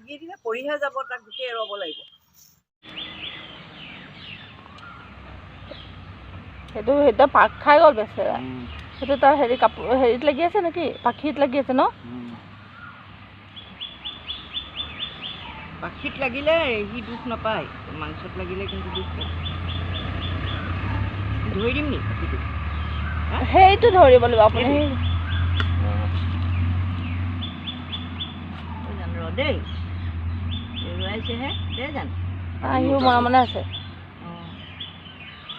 ছিগি দিলে পৰিহে যাব, তাক গোটেই এৰুৱাব লাগিব। সেইটো সেইটো পাক খাই গ'ল বেচেৰা। সেইটো তাৰ হেৰি কাপোৰ হেৰিত লাগি আছে নেকি, পাখিত লাগি আছে ন? পাখিত লাগিলে সি দুখ নাপায়, মাংসত লাগিলে কিন্তু দুখ পায়। ধৰি দিম নি পাখিটো? সেইটো ধৰিব লাগিব আপুনি। জানো ৰ দেই, এৰুৱাইছেহে দে জানো। আহিও মনে মনে আছে।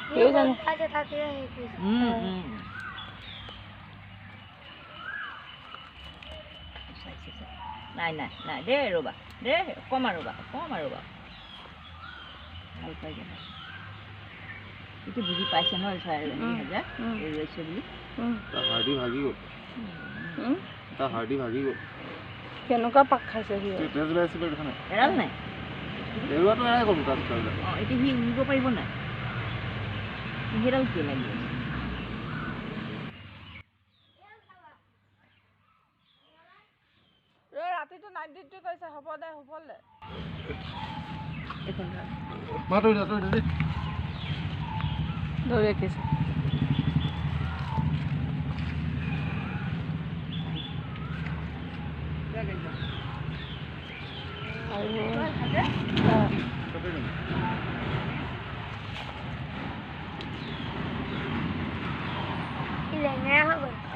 কেউ জানে নাই নাই নাই দে ৰ'বা দে, অকণমান ৰ'বা অকণমান ৰ'বা। ভাল পাই যাবা এইটো, বুজি পাইছে নহয় হাজাৰ এৰুৱাইছে বুলি। হাৰ্ডি ভাগি গ'ল, হাৰ্ডি ভাগি গ'ল। কেনেকুৱা পাক খাইছে সি? তেজ ওলাইছিলে দেখা নাই? এৰাল নাই এৰুৱাটো এৰাই গ'ল তাত। অঁ এতিয়া সি উৰিব পাৰিব নাই? সেইডাল কিয় লাগি আছে? ৰাতিটো নাইট ডিউটি কৰিছে, হ'ব দে শুবলৈ। ধৰি ৰাখিছে।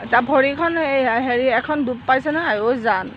তাৰ ভৰিখন হেৰি এখন ডুব পাইছে নহয়, জান।